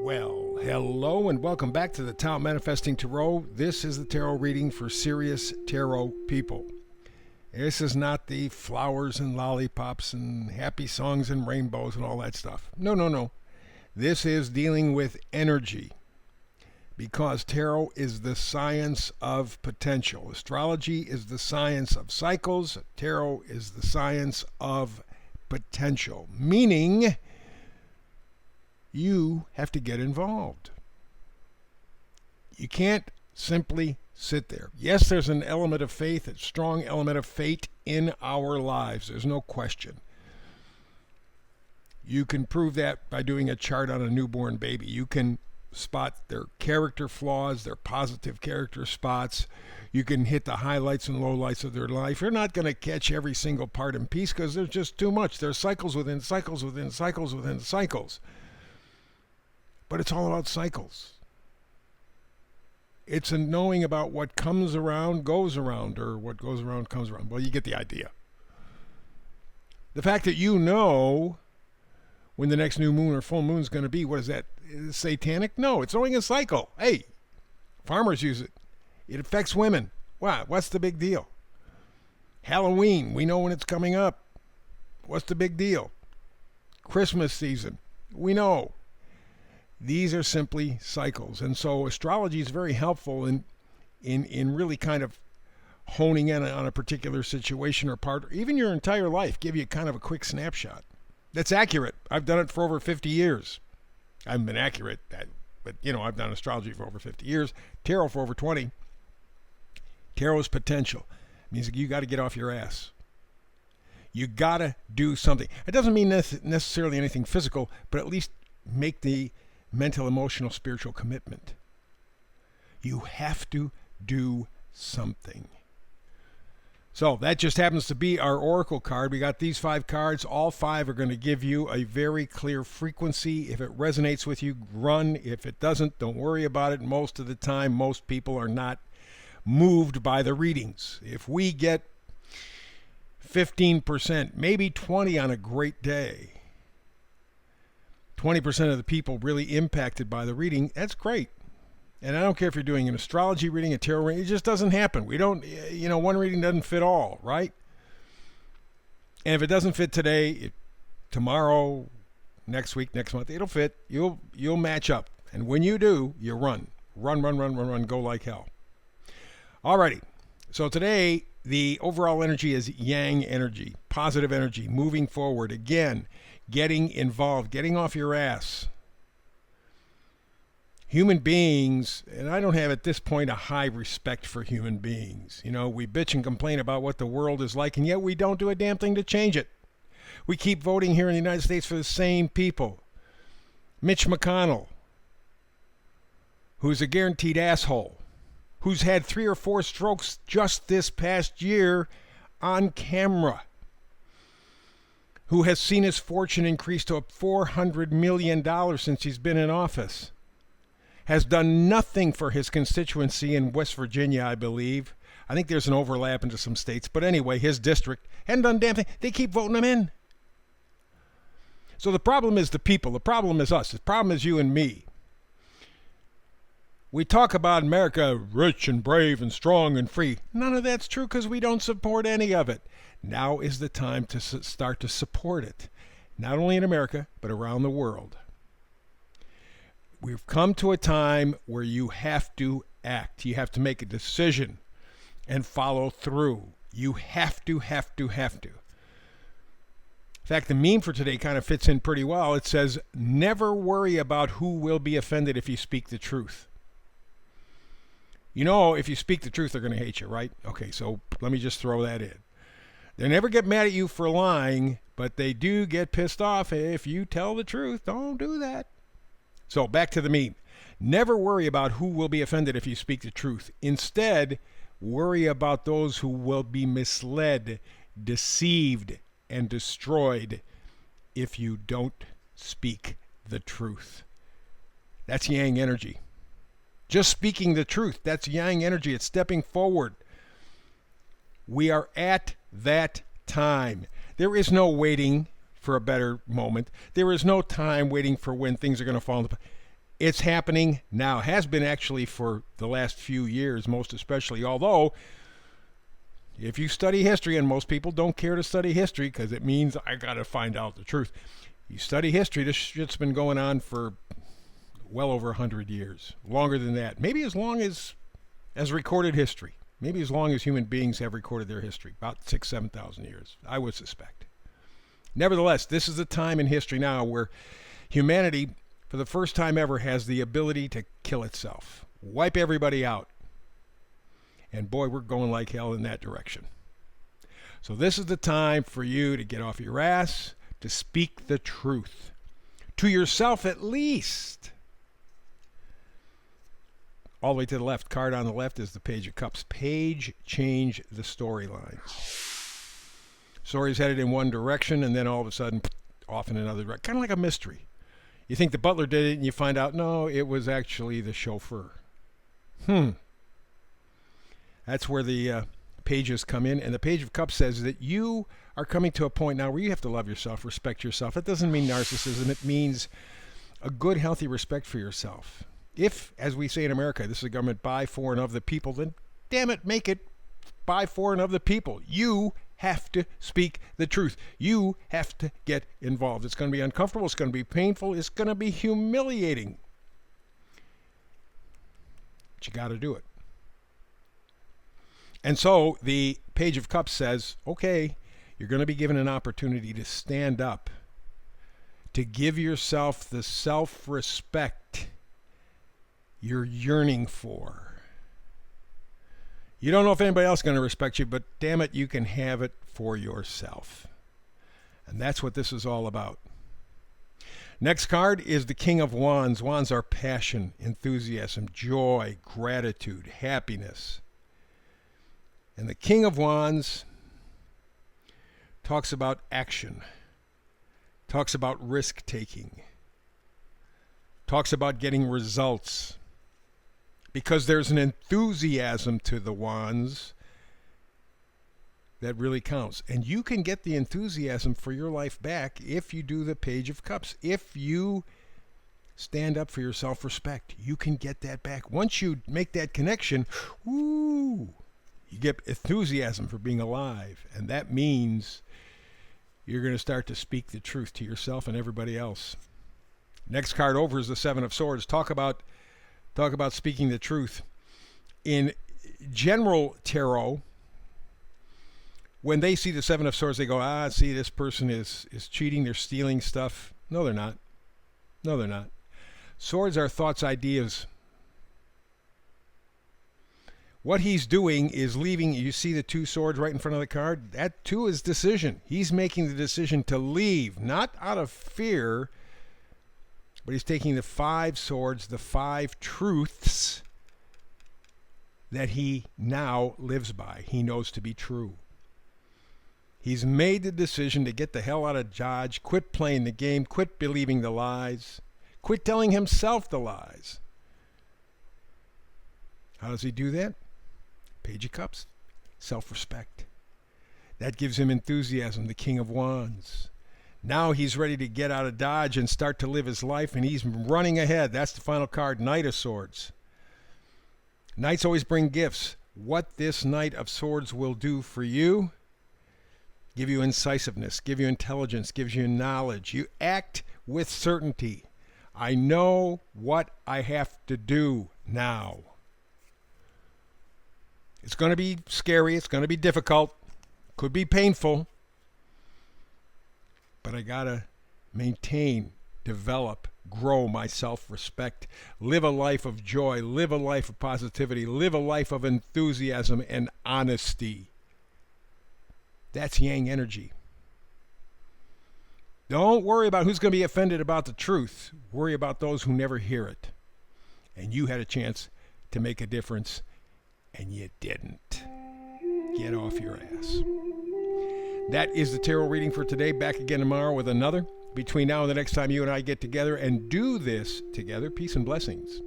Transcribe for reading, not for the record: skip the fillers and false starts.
Well, hello and welcome back to the Tao Manifesting Tarot. This is the tarot reading for serious tarot people. This is not the flowers and lollipops and happy songs and rainbows and all that stuff. No. This is dealing with energy because tarot is the science of potential. Astrology is the science of cycles. Tarot is the science of potential, meaning you have to get involved. You can't simply sit there. Yes, there's an element of faith, a strong element of fate in our lives. There's no question. You can prove that by doing a chart on a newborn baby. You can spot their character flaws, their positive character spots. You can hit the highlights and lowlights of their life. You're not going to catch every single part in piece because there's just too much. There's cycles within cycles within cycles within cycles. But it's all about cycles. It's a knowing about what comes around goes around, or what goes around comes around. Well, you get the idea. The fact that you know when the next new moon or full moon is going to be, what is that? Is it satanic? No, it's only a cycle. Hey, farmers use it. It affects women. Wow, what's the big deal? Halloween, we know when it's coming up. What's the big deal? Christmas season, we know. These are simply cycles. And so astrology is very helpful in really kind of honing in on a particular situation or part, or even your entire life, give you kind of a quick snapshot. That's accurate. I've done it for over 50 years. I haven't been accurate, but I've done astrology for over 50 years, tarot for over 20. Tarot is potential. It means you got to get off your ass. You got to do something. It doesn't mean necessarily anything physical, but at least make the mental, emotional, spiritual commitment. You have to do something. So that just happens to be our oracle card. We got these 5 cards. All 5 are going to give you a very clear frequency. If it resonates with you, run. If it doesn't, don't worry about it. Most of the time, most people are not moved by the readings. If we get 15%, maybe 20 on a great day, 20% of the people really impacted by the reading, that's great. And I don't care if you're doing an astrology reading, a tarot reading, it just doesn't happen. We don't, one reading doesn't fit all, right? And if it doesn't fit today, tomorrow, next week, next month, it'll fit. You'll match up. And when you do, you run. Run, go like hell. Alrighty. So today, the overall energy is yang energy, positive energy, moving forward. Again, getting involved, getting off your ass. Human beings, and I don't have at this point a high respect for human beings. We bitch and complain about what the world is like, and yet we don't do a damn thing to change it. We keep voting here in the United States for the same people. Mitch McConnell, who's a guaranteed asshole, who's had 3 or 4 strokes just this past year on camera, who has seen his fortune increase to $400 million since he's been in office, has done nothing for his constituency in West Virginia, I believe. I think there's an overlap into some states. But anyway, his district hadn't done damn thing. They keep voting him in. So the problem is the people. The problem is us. The problem is you and me. We talk about America rich and brave and strong and free. None of that's true because we don't support any of it. Now is the time to start to support it. Not only in America, but around the world. We've come to a time where you have to act. You have to make a decision and follow through. You have to. In fact, the meme for today kind of fits in pretty well. It says, never worry about who will be offended if you speak the truth. If you speak the truth, they're going to hate you, right? Okay, so let me just throw that in. They never get mad at you for lying, but they do get pissed off if you tell the truth. Don't do that. So back to the meme. Never worry about who will be offended if you speak the truth. Instead, worry about those who will be misled, deceived, and destroyed if you don't speak the truth. That's yang energy. Just speaking the truth, that's yang energy. It's stepping forward. We are at that time. There is no waiting for a better moment. There is no time waiting for when things are going to fall into place. It's happening now. Has been actually for the last few years, most especially. Although, if you study history, and most people don't care to study history because it means I got to find out the truth. You study history, this shit's been going on for well over 100 years. Longer than that. Maybe as long as recorded history. Maybe as long as human beings have recorded their history. About 6,000, 7,000 years, I would suspect. Nevertheless, this is a time in history now where humanity, for the first time ever, has the ability to kill itself. Wipe everybody out. And boy, we're going like hell in that direction. So this is the time for you to get off your ass, to speak the truth. To yourself at least. All the way to the left, card on the left is the Page of Cups. Page change the storylines. Story's headed in one direction and then all of a sudden off in another direction. Kind of like a mystery. You think the butler did it and you find out, no, it was actually the chauffeur. That's where the pages come in. And the Page of Cups says that you are coming to a point now where you have to love yourself, respect yourself. It doesn't mean narcissism. It means a good, healthy respect for yourself. If, as we say in America, this is a government by, for, and of the people, then damn it, make it by, for, and of the people. You have to speak the truth. You have to get involved. It's going to be uncomfortable. It's going to be painful. It's going to be humiliating. But you got to do it. And so the Page of Cups says, okay, you're going to be given an opportunity to stand up, to give yourself the self-respect you're yearning for. You don't know if anybody else is going to respect you, but damn it, you can have it for yourself. And that's what this is all about. Next card is the King of Wands. Wands are passion, enthusiasm, joy, gratitude, happiness. And the King of Wands talks about action, talks about risk-taking, talks about getting results. Because there's an enthusiasm to the wands that really counts. And you can get the enthusiasm for your life back if you do the Page of Cups. If you stand up for your self-respect, you can get that back. Once you make that connection, you get enthusiasm for being alive. And that means you're going to start to speak the truth to yourself and everybody else. Next card over is the Seven of Swords. Talk about speaking the truth. In general tarot, when they see the Seven of Swords, they go, see, this person is cheating, they're stealing stuff. No, they're not. No, they're not. Swords are thoughts, ideas. What he's doing is leaving. You see the two swords right in front of the card? That too is decision. He's making the decision to leave, not out of fear, but he's taking the 5 swords, the 5 truths that he now lives by. He knows to be true. He's made the decision to get the hell out of Dodge, quit playing the game, quit believing the lies, quit telling himself the lies. How does he do that? Page of Cups, self-respect. That gives him enthusiasm, the King of Wands. Now he's ready to get out of Dodge and start to live his life, and he's running ahead. That's the final card, Knight of Swords. Knights always bring gifts. What this Knight of Swords will do for you, give you incisiveness, give you intelligence, gives you knowledge. You act with certainty. I know what I have to do now. It's going to be scary. It's going to be difficult. Could be painful. But I got to maintain, develop, grow my self-respect, live a life of joy, live a life of positivity, live a life of enthusiasm and honesty. That's yang energy. Don't worry about who's going to be offended about the truth. Worry about those who never hear it. And you had a chance to make a difference, and you didn't. Get off your ass. That is the tarot reading for today. Back again tomorrow with another. Between now and the next time you and I get together and do this together, peace and blessings.